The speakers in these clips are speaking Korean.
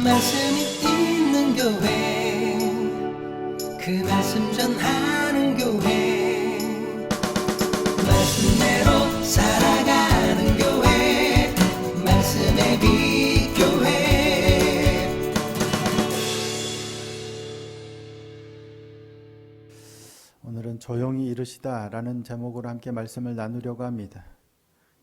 말씀이 있는 교회, 그 말씀 전하는 교회, 말씀대로 살아가는 교회, 말씀의 빛 교회. 오늘은 조용히 이르시다 라는 제목으로 함께 말씀을 나누려고 합니다.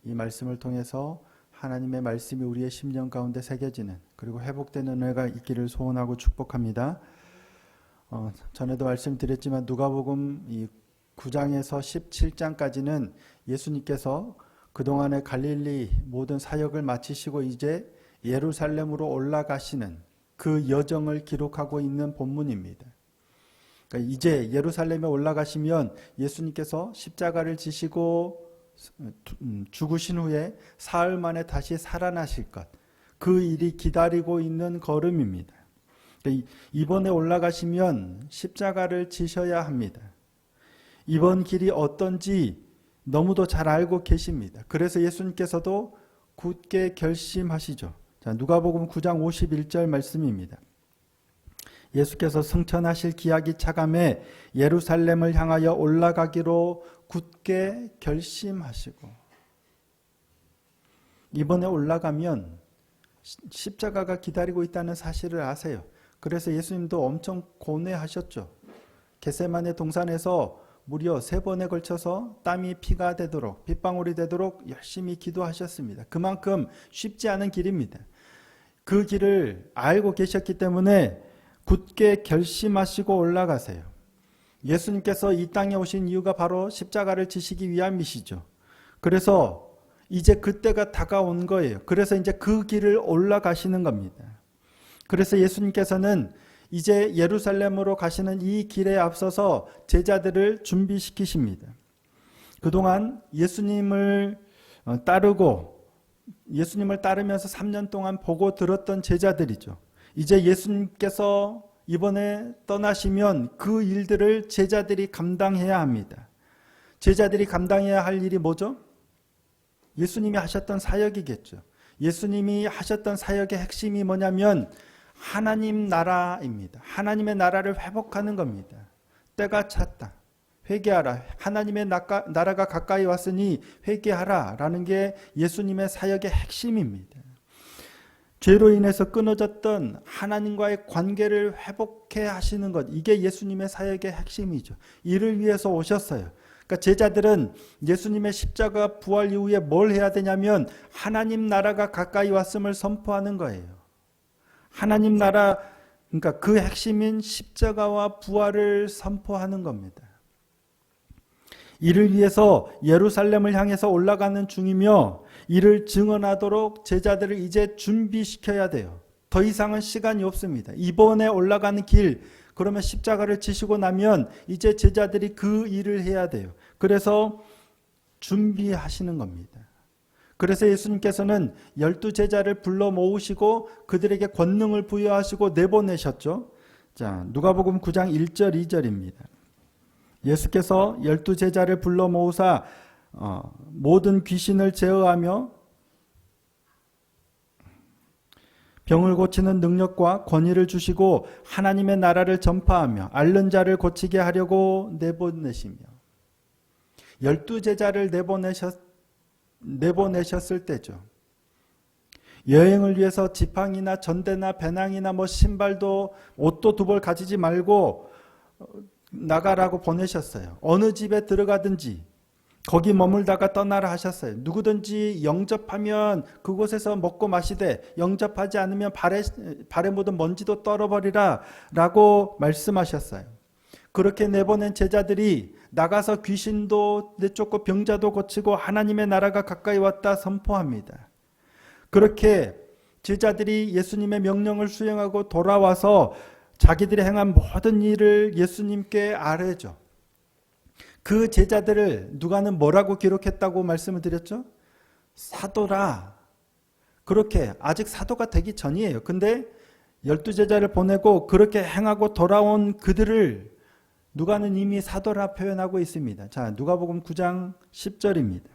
이 말씀을 통해서 하나님의 말씀이 우리의 심령 가운데 새겨지는, 그리고 회복되는 은혜가 있기를 소원하고 축복합니다. 전에도 말씀드렸지만 누가복음 이 9장에서 17장까지는 예수님께서 그동안의 갈릴리 모든 사역을 마치시고 이제 예루살렘으로 올라가시는 그 여정을 기록하고 있는 본문입니다. 그러니까 이제 예루살렘에 올라가시면 예수님께서 십자가를 지시고 죽으신 후에 사흘 만에 다시 살아나실 것, 그 일이 기다리고 있는 걸음입니다. 이번에 올라가시면 십자가를 지셔야 합니다. 이번 길이 어떤지 너무도 잘 알고 계십니다. 그래서 예수님께서도 굳게 결심하시죠. 자, 누가복음 9장 51절 말씀입니다. 예수께서 승천하실 기약이 차감해 예루살렘을 향하여 올라가기로 굳게 결심하시고, 이번에 올라가면 십자가가 기다리고 있다는 사실을 아세요. 그래서 예수님도 엄청 고뇌하셨죠. 겟세마네 동산에서 무려 3번에 걸쳐서 땀이 피가 되도록, 핏방울이 되도록 열심히 기도하셨습니다. 그만큼 쉽지 않은 길입니다. 그 길을 알고 계셨기 때문에 굳게 결심하시고 올라가세요. 예수님께서 이 땅에 오신 이유가 바로 십자가를 지시기 위함이시죠. 그래서 이제 그때가 다가온 거예요. 그래서 이제 그 길을 올라가시는 겁니다. 그래서 예수님께서는 이제 예루살렘으로 가시는 이 길에 앞서서 제자들을 준비시키십니다. 그동안 예수님을 따르면서 3년 동안 보고 들었던 제자들이죠. 이제 예수님께서 이번에 떠나시면 그 일들을 제자들이 감당해야 합니다. 제자들이 감당해야 할 일이 뭐죠? 예수님이 하셨던 사역이겠죠. 예수님이 하셨던 사역의 핵심이 뭐냐면 하나님 나라입니다. 하나님의 나라를 회복하는 겁니다. 때가 찼다. 회개하라. 하나님의 나라가 가까이 왔으니 회개하라 라는 게 예수님의 사역의 핵심입니다. 죄로 인해서 끊어졌던 하나님과의 관계를 회복해 하시는 것, 이게 예수님의 사역의 핵심이죠. 이를 위해서 오셨어요. 그러니까 제자들은 예수님의 십자가 부활 이후에 뭘 해야 되냐면 하나님 나라가 가까이 왔음을 선포하는 거예요. 하나님 나라, 그러니까 그 핵심인 십자가와 부활을 선포하는 겁니다. 이를 위해서 예루살렘을 향해서 올라가는 중이며, 이를 증언하도록 제자들을 이제 준비시켜야 돼요. 더 이상은 시간이 없습니다. 이번에 올라가는 길, 그러면 십자가를 지시고 나면 이제 제자들이 그 일을 해야 돼요. 그래서 준비하시는 겁니다. 그래서 예수님께서는 12제자를 불러 모으시고 그들에게 권능을 부여하시고 내보내셨죠. 자, 누가복음 9장 1절 2절입니다. 예수께서 12제자를 불러 모으사 모든 귀신을 제어하며 병을 고치는 능력과 권위를 주시고 하나님의 나라를 전파하며 앓는 자를 고치게 하려고 내보내시며, 12제자를 내보내셨을 때죠. 여행을 위해서 지팡이나 전대나 배낭이나 신발도 옷도 2벌 가지지 말고 나가라고 보내셨어요. 어느 집에 들어가든지 거기 머물다가 떠나라 하셨어요. 누구든지 영접하면 그곳에서 먹고 마시되 영접하지 않으면 발에 묻은 먼지도 떨어버리라 라고 말씀하셨어요. 그렇게 내보낸 제자들이 나가서 귀신도 내쫓고 병자도 고치고 하나님의 나라가 가까이 왔다 선포합니다. 그렇게 제자들이 예수님의 명령을 수행하고 돌아와서 자기들이 행한 모든 일을 예수님께 아뢰죠. 그 제자들을 누가는 뭐라고 기록했다고 말씀을 드렸죠? 사도라. 그렇게 아직 사도가 되기 전이에요. 근데 12제자를 보내고 그렇게 행하고 돌아온 그들을 누가는 이미 사도라 표현하고 있습니다. 자, 누가복음 9장 10절입니다.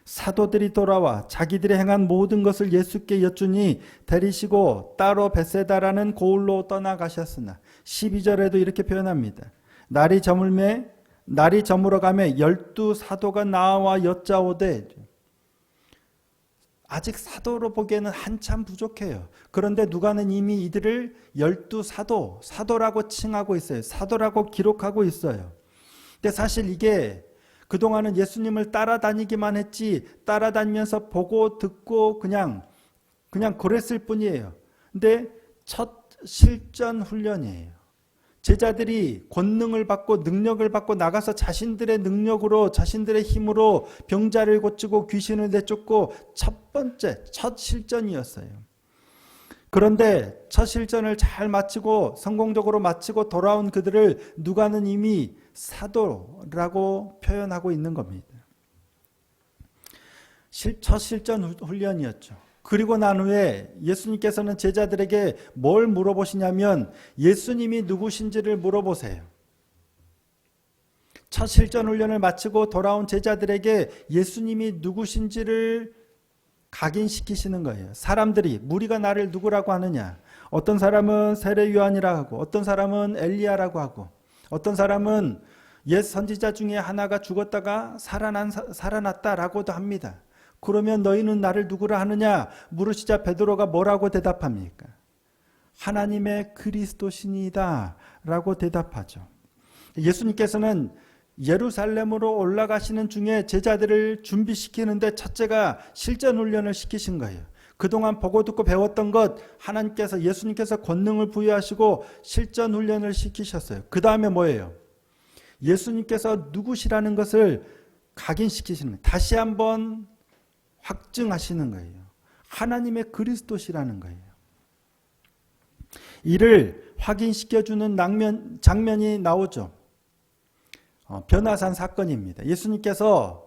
사도들이 돌아와 자기들이 행한 모든 것을 예수께 여쭈니 데리시고 따로 베세다라는 고을로 떠나가셨으나 12절에도 이렇게 표현합니다. 날이 저물어 가매 12사도가 나와 여짜오되 아직 사도로 보기에는 한참 부족해요. 그런데 누가는 이미 이들을 12사도, 사도라고 칭하고 있어요. 사도라고 기록하고 있어요. 근데 사실 이게 그동안은 예수님을 따라다니기만 했지 따라다니면서 보고 듣고 그냥 그랬을 뿐이에요. 근데 첫 실전 훈련이에요. 제자들이 권능을 받고 능력을 받고 나가서 자신들의 능력으로 자신들의 힘으로 병자를 고치고 귀신을 내쫓고 첫 실전이었어요. 그런데 첫 실전을 잘 마치고 성공적으로 마치고 돌아온 그들을 누가는 이미 사도라고 표현하고 있는 겁니다. 첫 실전 훈련이었죠. 그리고 난 후에 예수님께서는 제자들에게 뭘 물어보시냐면 예수님이 누구신지를 물어보세요. 첫 실전 훈련을 마치고 돌아온 제자들에게 예수님이 누구신지를 각인시키시는 거예요. 사람들이 무리가 나를 누구라고 하느냐. 어떤 사람은 세례 요한이라고 하고 어떤 사람은 엘리야라고 하고 어떤 사람은 옛 선지자 중에 하나가 죽었다가 살아났다라고도 합니다. 그러면 너희는 나를 누구라 하느냐 물으시자 베드로가 뭐라고 대답합니까? 하나님의 그리스도시니이다 라고 대답하죠. 예수님께서는 예루살렘으로 올라가시는 중에 제자들을 준비시키는데 첫째가 실전 훈련을 시키신 거예요. 그동안 보고 듣고 배웠던 것 하나님께서 예수님께서 권능을 부여하시고 실전 훈련을 시키셨어요. 그 다음에 뭐예요? 예수님께서 누구시라는 것을 각인시키시는 거예요. 다시 한번 확증하시는 거예요. 하나님의 그리스도시라는 거예요. 이를 확인시켜주는 장면이 나오죠. 변화산 사건입니다. 예수님께서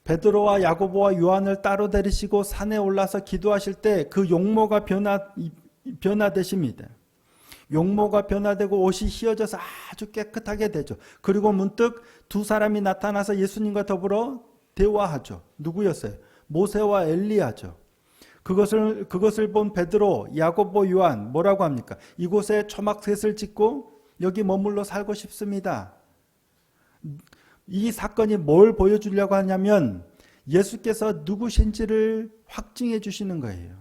베드로와 야고보와 요한을 따로 데리시고 산에 올라서 기도하실 때 그 용모가 변화되십니다. 용모가 변화되고 옷이 휘어져서 아주 깨끗하게 되죠. 그리고 문득 두 사람이 나타나서 예수님과 더불어 대화하죠. 누구였어요? 모세와 엘리야죠. 그것을 본 베드로, 야고보, 요한 뭐라고 합니까? 이곳에 초막셋을 짓고 여기 머물러 살고 싶습니다. 이 사건이 뭘 보여주려고 하냐면 예수께서 누구신지를 확증해 주시는 거예요.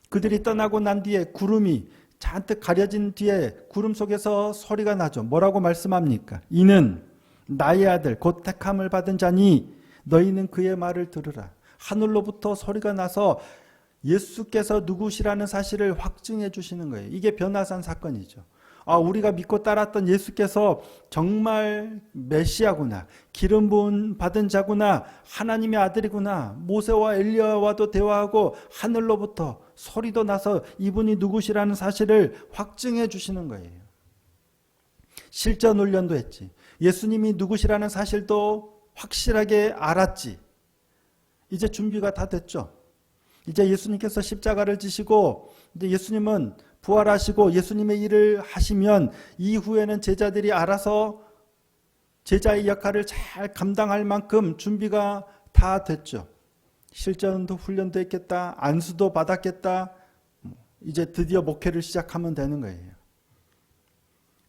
그들이 떠나고 난 뒤에 구름이 잔뜩 가려진 뒤에 구름 속에서 소리가 나죠. 뭐라고 말씀합니까? 이는 나의 아들 곧 택함을 받은 자니 너희는 그의 말을 들으라. 하늘로부터 소리가 나서 예수께서 누구시라는 사실을 확증해 주시는 거예요. 이게 변화산 사건이죠. 우리가 믿고 따랐던 예수께서 정말 메시아구나, 기름 부음 받은 자구나, 하나님의 아들이구나, 모세와 엘리야와도 대화하고 하늘로부터 소리도 나서 이분이 누구시라는 사실을 확증해 주시는 거예요. 실전 훈련도 했지. 예수님이 누구시라는 사실도 확실하게 알았지. 이제 준비가 다 됐죠. 이제 예수님께서 십자가를 지시고 이제 예수님은 부활하시고 예수님의 일을 하시면 이후에는 제자들이 알아서 제자의 역할을 잘 감당할 만큼 준비가 다 됐죠. 실전도 훈련도 했겠다. 안수도 받았겠다. 이제 드디어 목회를 시작하면 되는 거예요.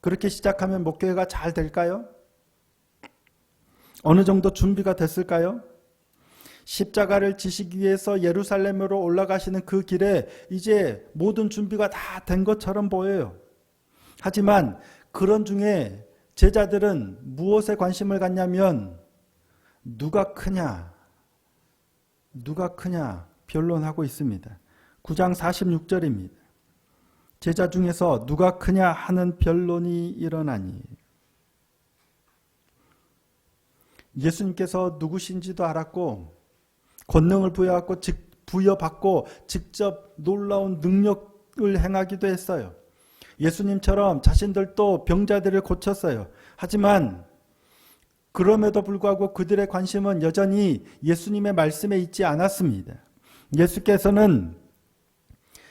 그렇게 시작하면 목회가 잘 될까요? 어느 정도 준비가 됐을까요? 십자가를 지시기 위해서 예루살렘으로 올라가시는 그 길에 이제 모든 준비가 다 된 것처럼 보여요. 하지만 그런 중에 제자들은 무엇에 관심을 갖냐면 누가 크냐 변론하고 있습니다. 9장 46절입니다. 제자 중에서 누가 크냐 하는 변론이 일어나니 예수님께서 누구신지도 알았고 권능을 부여받고 직접 놀라운 능력을 행하기도 했어요. 예수님처럼 자신들도 병자들을 고쳤어요. 하지만 그럼에도 불구하고 그들의 관심은 여전히 예수님의 말씀에 있지 않았습니다. 예수께서는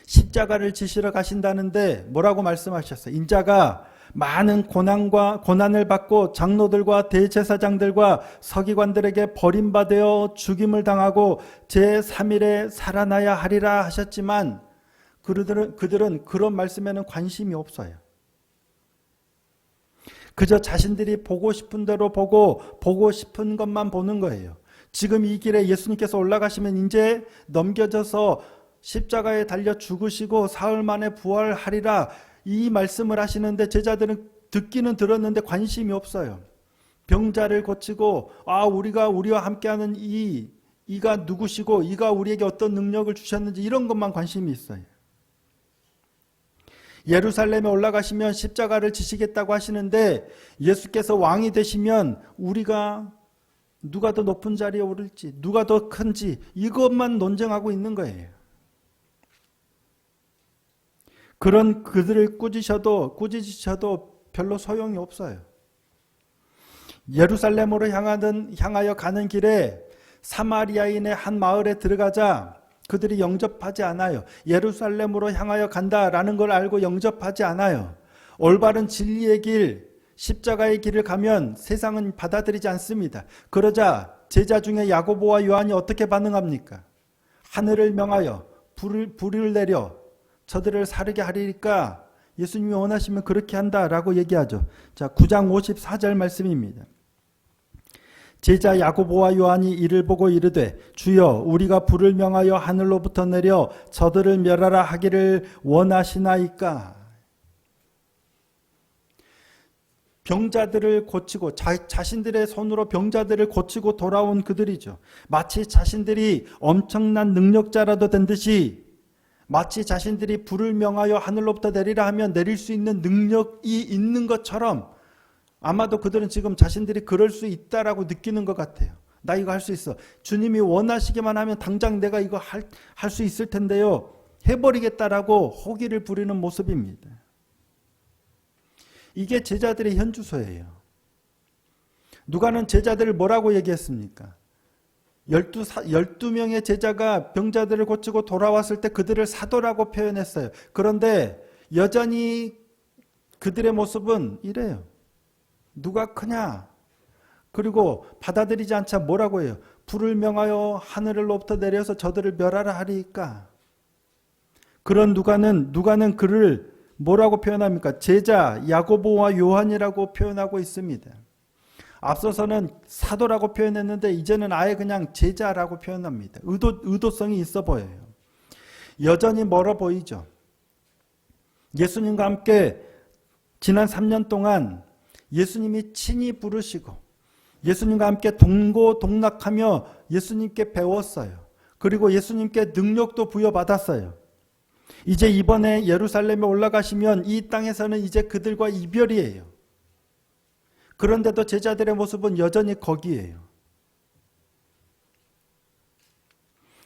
십자가를 지시러 가신다는데 뭐라고 말씀하셨어요? 인자가 많은 고난을 받고 장로들과 대제사장들과 서기관들에게 버림받아 죽임을 당하고 제3일에 살아나야 하리라 하셨지만 그들은 그런 말씀에는 관심이 없어요. 그저 자신들이 보고 싶은 대로 보고 싶은 것만 보는 거예요. 지금 이 길에 예수님께서 올라가시면 이제 넘겨져서 십자가에 달려 죽으시고 사흘 만에 부활하리라 이 말씀을 하시는데 제자들은 듣기는 들었는데 관심이 없어요. 병자를 고치고 우리와 함께하는 이가 누구시고 이가 우리에게 어떤 능력을 주셨는지 이런 것만 관심이 있어요. 예루살렘에 올라가시면 십자가를 지시겠다고 하시는데 예수께서 왕이 되시면 우리가 누가 더 높은 자리에 오를지 누가 더 큰지 이것만 논쟁하고 있는 거예요. 그런 그들을 꾸짖으셔도 별로 소용이 없어요. 예루살렘으로 향하여 가는 길에 사마리아인의 한 마을에 들어가자 그들이 영접하지 않아요. 예루살렘으로 향하여 간다라는 걸 알고 영접하지 않아요. 올바른 진리의 길, 십자가의 길을 가면 세상은 받아들이지 않습니다. 그러자 제자 중에 야고보와 요한이 어떻게 반응합니까? 하늘을 명하여 불을 내려 저들을 사르게 하리니까 예수님이 원하시면 그렇게 한다라고 얘기하죠. 자, 9장 54절 말씀입니다. 제자 야고보와 요한이 이를 보고 이르되 주여 우리가 불을 명하여 하늘로부터 내려 저들을 멸하라 하기를 원하시나이까. 병자들을 고치고 자신들의 손으로 병자들을 고치고 돌아온 그들이죠. 마치 자신들이 엄청난 능력자라도 된 듯이 마치 자신들이 불을 명하여 하늘로부터 내리라 하면 내릴 수 있는 능력이 있는 것처럼 아마도 그들은 지금 자신들이 그럴 수 있다라고 느끼는 것 같아요. 나 이거 할 수 있어. 주님이 원하시기만 하면 당장 내가 이거 할 수 있을 텐데요. 해버리겠다라고 호기를 부리는 모습입니다. 이게 제자들의 현주소예요. 누가는 제자들을 뭐라고 얘기했습니까? 12명의 제자가 병자들을 고치고 돌아왔을 때 그들을 사도라고 표현했어요. 그런데 여전히 그들의 모습은 이래요. 누가 크냐? 그리고 받아들이지 않자 뭐라고 해요? 불을 명하여 하늘로부터 내려서 저들을 멸하라 하리까. 그런 누가는 그를 뭐라고 표현합니까? 제자 야고보와 요한이라고 표현하고 있습니다. 앞서서는 사도라고 표현했는데 이제는 아예 그냥 제자라고 표현합니다. 의도성이 있어 보여요. 여전히 멀어 보이죠. 예수님과 함께 지난 3년 동안 예수님이 친히 부르시고 예수님과 함께 동고동락하며 예수님께 배웠어요. 그리고 예수님께 능력도 부여받았어요. 이제 이번에 예루살렘에 올라가시면 이 땅에서는 이제 그들과 이별이에요. 그런데도 제자들의 모습은 여전히 거기에요.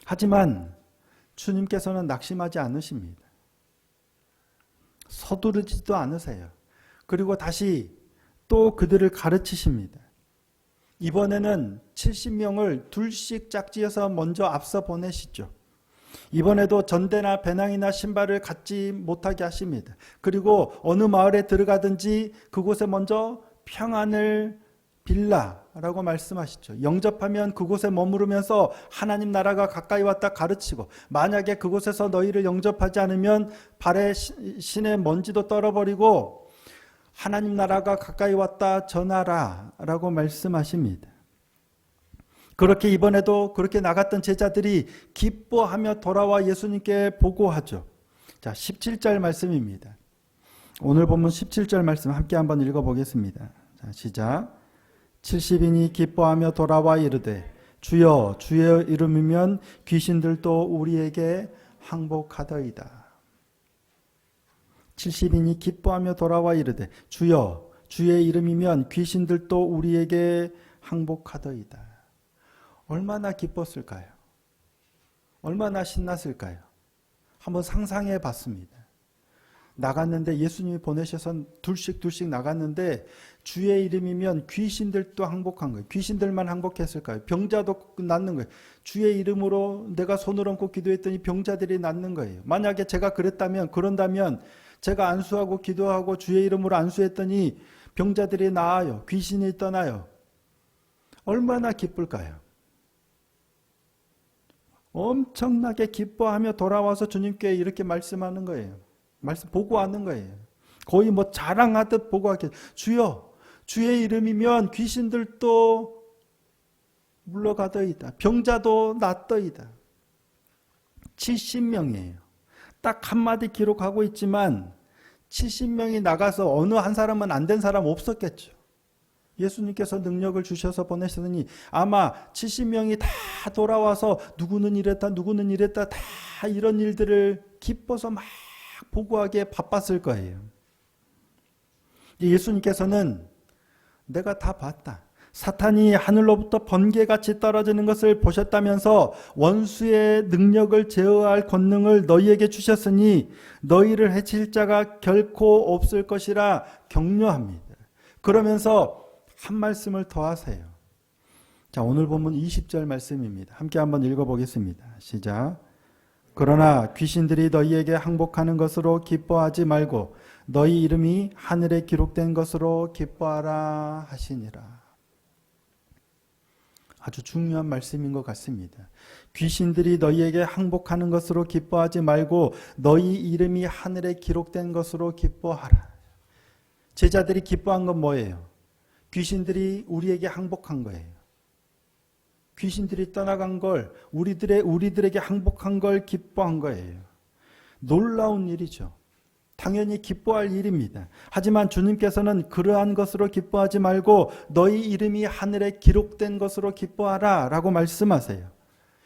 하지만 주님께서는 낙심하지 않으십니다. 서두르지도 않으세요. 그리고 다시 또 그들을 가르치십니다. 이번에는 70명을 둘씩 짝지어서 먼저 앞서 보내시죠. 이번에도 전대나 배낭이나 신발을 갖지 못하게 하십니다. 그리고 어느 마을에 들어가든지 그곳에 먼저 평안을 빌라라고 말씀하시죠. 영접하면 그곳에 머무르면서 하나님 나라가 가까이 왔다 가르치고 만약에 그곳에서 너희를 영접하지 않으면 발에 신의 먼지도 떨어버리고 하나님 나라가 가까이 왔다 전하라 라고 말씀하십니다. 그렇게 이번에도 그렇게 나갔던 제자들이 기뻐하며 돌아와 예수님께 보고하죠. 자, 17절 말씀입니다. 오늘 본문 17절 말씀 함께 한번 읽어보겠습니다. 자, 시작. 70인이 기뻐하며 돌아와 이르되 주여 주의 이름이면 귀신들도 우리에게 항복하더이다. 70인이 기뻐하며 돌아와 이르되 주여 주의 이름이면 귀신들도 우리에게 항복하더이다. 얼마나 기뻤을까요? 얼마나 신났을까요? 한번 상상해 봤습니다. 나갔는데 예수님이 보내셔서 둘씩 나갔는데 주의 이름이면 귀신들도 항복한 거예요. 귀신들만 항복했을까요? 병자도 낫는 거예요. 주의 이름으로 내가 손을 얹고 기도했더니 병자들이 낫는 거예요. 만약에 제가 그런다면 제가 안수하고 기도하고 주의 이름으로 안수했더니 병자들이 나아요. 귀신이 떠나요. 얼마나 기쁠까요? 엄청나게 기뻐하며 돌아와서 주님께 이렇게 말씀하는 거예요. 말씀 보고하는 거예요. 거의 뭐 자랑하듯 보고하게, 주여 주의 이름이면 귀신들도 물러가더이다. 병자도 낫더이다. 70명이에요. 딱 한마디 기록하고 있지만 70명이 나가서 어느 한 사람은 안 된 사람 없었겠죠. 예수님께서 능력을 주셔서 보내시더니 아마 70명이 다 돌아와서 누구는 이랬다 누구는 이랬다 다 이런 일들을 기뻐서 막 보고하기에 바빴을 거예요. 예수님께서는 내가 다 봤다. 사탄이 하늘로부터 번개같이 떨어지는 것을 보셨다면서 원수의 능력을 제어할 권능을 너희에게 주셨으니 너희를 해칠 자가 결코 없을 것이라 격려합니다. 그러면서 한 말씀을 더 하세요. 자, 오늘 본문 20절 말씀입니다. 함께 한번 읽어보겠습니다. 시작. 그러나 귀신들이 너희에게 항복하는 것으로 기뻐하지 말고 너희 이름이 하늘에 기록된 것으로 기뻐하라 하시니라. 아주 중요한 말씀인 것 같습니다. 귀신들이 너희에게 항복하는 것으로 기뻐하지 말고 너희 이름이 하늘에 기록된 것으로 기뻐하라. 제자들이 기뻐한 건 뭐예요? 귀신들이 우리에게 항복한 거예요. 귀신들이 떠나간 걸 우리들에게 항복한 걸 기뻐한 거예요. 놀라운 일이죠. 당연히 기뻐할 일입니다. 하지만 주님께서는 그러한 것으로 기뻐하지 말고 너희 이름이 하늘에 기록된 것으로 기뻐하라 라고 말씀하세요.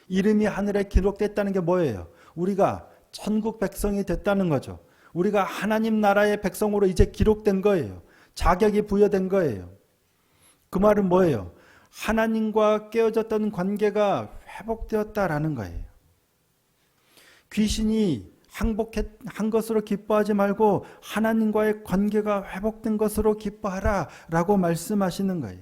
이름이 하늘에 기록됐다는 게 뭐예요? 우리가 천국 백성이 됐다는 거죠. 우리가 하나님 나라의 백성으로 이제 기록된 거예요. 자격이 부여된 거예요. 그 말은 뭐예요? 하나님과 깨어졌던 관계가 회복되었다라는 거예요. 귀신이 항복한 것으로 기뻐하지 말고 하나님과의 관계가 회복된 것으로 기뻐하라 라고 말씀하시는 거예요.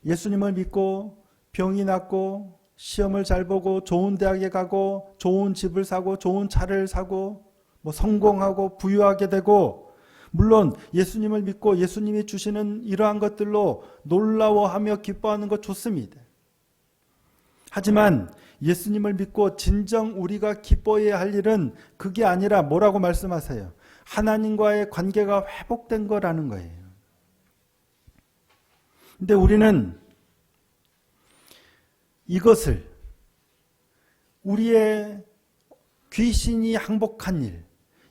예수님을 믿고 병이 낫고 시험을 잘 보고 좋은 대학에 가고 좋은 집을 사고 좋은 차를 사고 뭐 성공하고 부유하게 되고, 물론 예수님을 믿고 예수님이 주시는 이러한 것들로 놀라워하며 기뻐하는 것 좋습니다. 하지만 예수님을 믿고 진정 우리가 기뻐해야 할 일은 그게 아니라 뭐라고 말씀하세요? 하나님과의 관계가 회복된 거라는 거예요. 근데 우리는 이것을 우리의 귀신이 항복한 일,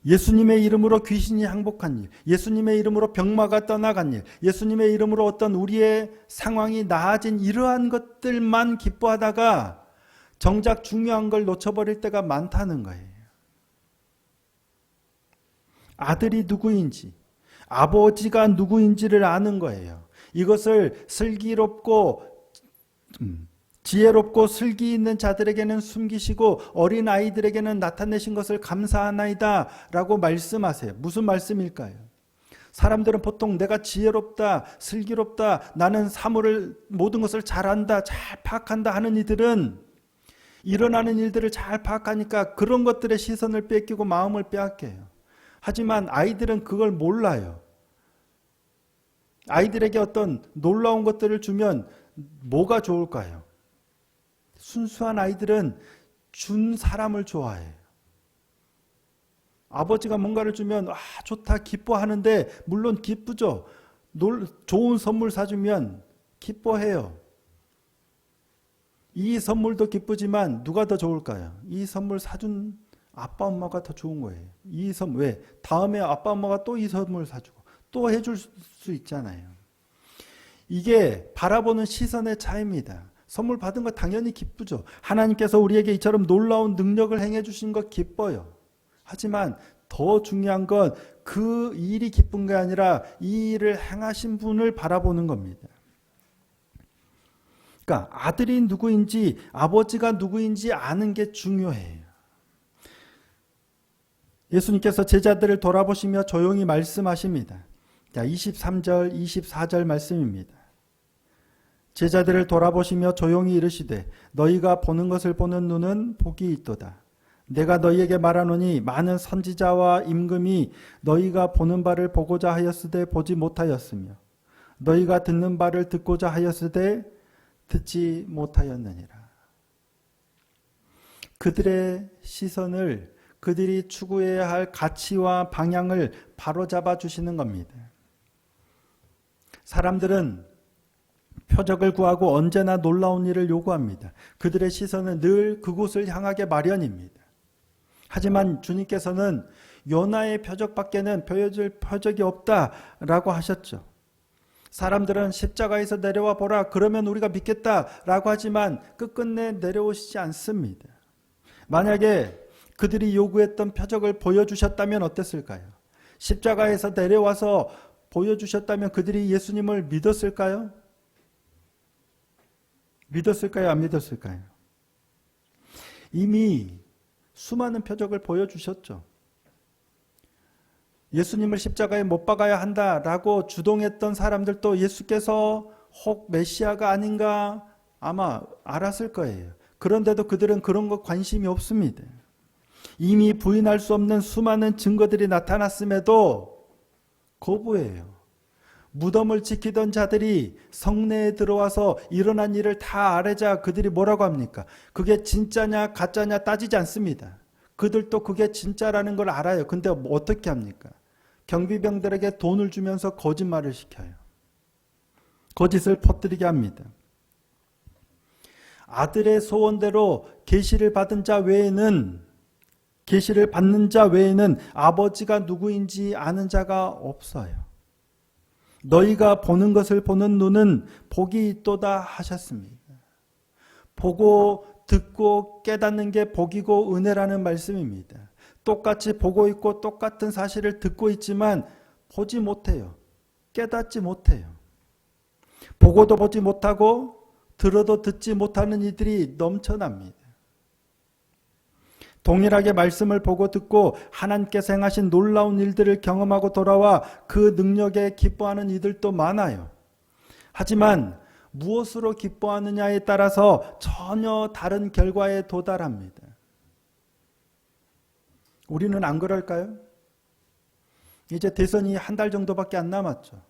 예수님의 이름으로 귀신이 항복한 일, 예수님의 이름으로 병마가 떠나간 일, 예수님의 이름으로 어떤 우리의 상황이 나아진 이러한 것들만 기뻐하다가 정작 중요한 걸 놓쳐버릴 때가 많다는 거예요. 아들이 누구인지, 아버지가 누구인지를 아는 거예요. 이것을 슬기롭고 지혜롭고 슬기 있는 자들에게는 숨기시고 어린 아이들에게는 나타내신 것을 감사하나이다 라고 말씀하세요. 무슨 말씀일까요? 사람들은 보통 내가 지혜롭다, 슬기롭다, 나는 사물을 모든 것을 잘한다, 잘 파악한다 하는 이들은 일어나는 일들을 잘 파악하니까 그런 것들의 시선을 뺏기고 마음을 빼앗겨요. 하지만 아이들은 그걸 몰라요. 아이들에게 어떤 놀라운 것들을 주면 뭐가 좋을까요? 순수한 아이들은 준 사람을 좋아해요. 아버지가 뭔가를 주면 좋다 기뻐하는데 물론 기쁘죠. 좋은 선물 사주면 기뻐해요. 이 선물도 기쁘지만 누가 더 좋을까요? 이 선물 사준 아빠 엄마가 더 좋은 거예요. 이 선물 왜? 다음에 아빠 엄마가 또 이 선물 사주고 또 해줄 수 있잖아요. 이게 바라보는 시선의 차이입니다. 선물 받은 거 당연히 기쁘죠. 하나님께서 우리에게 이처럼 놀라운 능력을 행해 주신 거 기뻐요. 하지만 더 중요한 건 그 일이 기쁜 게 아니라 이 일을 행하신 분을 바라보는 겁니다. 그러니까 아들이 누구인지 아버지가 누구인지 아는 게 중요해요. 예수님께서 제자들을 돌아보시며 조용히 말씀하십니다. 자, 23절, 24절 말씀입니다. 제자들을 돌아보시며 조용히 이르시되 너희가 보는 것을 보는 눈은 복이 있도다. 내가 너희에게 말하노니 많은 선지자와 임금이 너희가 보는 바를 보고자 하였으되 보지 못하였으며 너희가 듣는 바를 듣고자 하였으되 듣지 못하였느니라. 그들의 시선을 그들이 추구해야 할 가치와 방향을 바로잡아 주시는 겁니다. 사람들은 표적을 구하고 언제나 놀라운 일을 요구합니다. 그들의 시선은 늘 그곳을 향하게 마련입니다. 하지만 주님께서는 요나의 표적밖에는 보여줄 표적이 없다라고 하셨죠. 사람들은 십자가에서 내려와 보라 그러면 우리가 믿겠다라고 하지만 끝끝내 내려오시지 않습니다. 만약에 그들이 요구했던 표적을 보여주셨다면 어땠을까요? 십자가에서 내려와서 보여주셨다면 그들이 예수님을 믿었을까요? 믿었을까요? 안 믿었을까요? 이미 수많은 표적을 보여주셨죠. 예수님을 십자가에 못 박아야 한다라고 주동했던 사람들도 예수께서 혹 메시아가 아닌가 아마 알았을 거예요. 그런데도 그들은 그런 거 관심이 없습니다. 이미 부인할 수 없는 수많은 증거들이 나타났음에도 거부해요. 무덤을 지키던 자들이 성내에 들어와서 일어난 일을 다 아뢰자 그들이 뭐라고 합니까? 그게 진짜냐 가짜냐 따지지 않습니다. 그들도 그게 진짜라는 걸 알아요. 근데 어떻게 합니까? 경비병들에게 돈을 주면서 거짓말을 시켜요. 거짓을 퍼뜨리게 합니다. 아들의 소원대로 계시를 받은 자 외에는 계시를 받는 자 외에는 아버지가 누구인지 아는 자가 없어요. 너희가 보는 것을 보는 눈은 복이 있도다 하셨습니다. 보고 듣고 깨닫는 게 복이고 은혜라는 말씀입니다. 똑같이 보고 있고 똑같은 사실을 듣고 있지만 보지 못해요. 깨닫지 못해요. 보고도 보지 못하고 들어도 듣지 못하는 이들이 넘쳐납니다. 동일하게 말씀을 보고 듣고 하나님께서 행하신 놀라운 일들을 경험하고 돌아와 그 능력에 기뻐하는 이들도 많아요. 하지만 무엇으로 기뻐하느냐에 따라서 전혀 다른 결과에 도달합니다. 우리는 안 그럴까요? 이제 대선이 한 달 정도밖에 안 남았죠.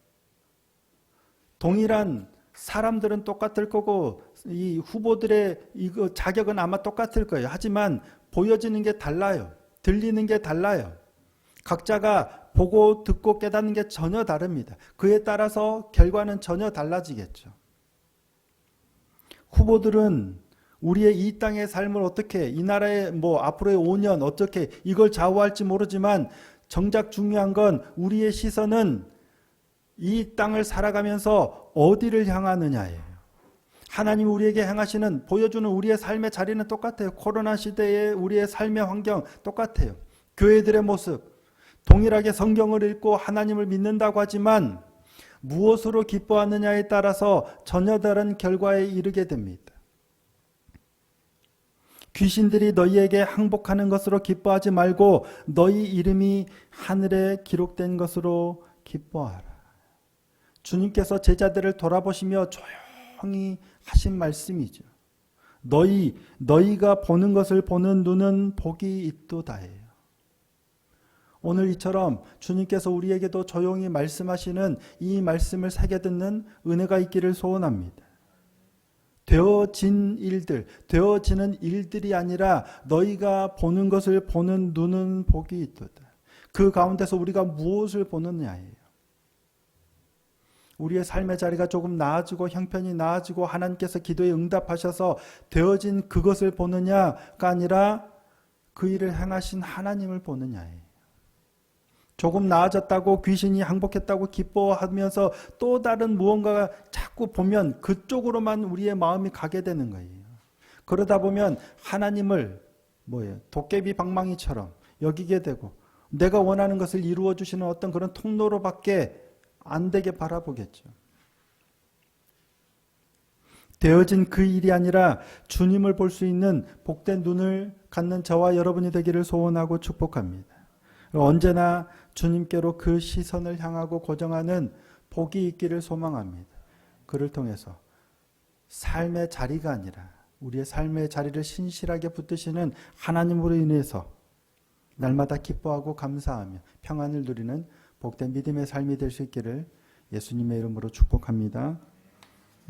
동일한 사람들은 똑같을 거고 이 후보들의 이거 자격은 아마 똑같을 거예요. 하지만 보여지는 게 달라요. 들리는 게 달라요. 각자가 보고 듣고 깨닫는 게 전혀 다릅니다. 그에 따라서 결과는 전혀 달라지겠죠. 후보들은 우리의 이 땅의 삶을 어떻게 이 나라의 앞으로의 5년 어떻게 이걸 좌우할지 모르지만 정작 중요한 건 우리의 시선은 이 땅을 살아가면서 어디를 향하느냐예요. 하나님 우리에게 행하시는 보여주는 우리의 삶의 자리는 똑같아요. 코로나 시대의 우리의 삶의 환경 똑같아요. 교회들의 모습 동일하게 성경을 읽고 하나님을 믿는다고 하지만 무엇으로 기뻐하느냐에 따라서 전혀 다른 결과에 이르게 됩니다. 귀신들이 너희에게 항복하는 것으로 기뻐하지 말고 너희 이름이 하늘에 기록된 것으로 기뻐하라. 주님께서 제자들을 돌아보시며 조용히 하신 말씀이죠. 너희가 보는 것을 보는 눈은 복이 있도다예요. 오늘 이처럼 주님께서 우리에게도 조용히 말씀하시는 이 말씀을 새겨 듣는 은혜가 있기를 소원합니다. 되어지는 일들이 아니라 너희가 보는 것을 보는 눈은 복이 있도다. 그 가운데서 우리가 무엇을 보느냐예요. 우리의 삶의 자리가 조금 나아지고 형편이 나아지고 하나님께서 기도에 응답하셔서 되어진 그것을 보느냐가 아니라 그 일을 행하신 하나님을 보느냐예요. 조금 나아졌다고 귀신이 항복했다고 기뻐하면서 또 다른 무언가가 자꾸 보면 그쪽으로만 우리의 마음이 가게 되는 거예요. 그러다 보면 하나님을 도깨비 방망이처럼 여기게 되고 내가 원하는 것을 이루어 주시는 어떤 그런 통로로밖에 안 되게 바라보겠죠. 되어진 그 일이 아니라 주님을 볼 수 있는 복된 눈을 갖는 저와 여러분이 되기를 소원하고 축복합니다. 언제나 주님께로 그 시선을 향하고 고정하는 복이 있기를 소망합니다. 그를 통해서 삶의 자리가 아니라 우리의 삶의 자리를 신실하게 붙드시는 하나님으로 인해서 날마다 기뻐하고 감사하며 평안을 누리는 복된 믿음의 삶이 될 수 있기를 예수님의 이름으로 축복합니다.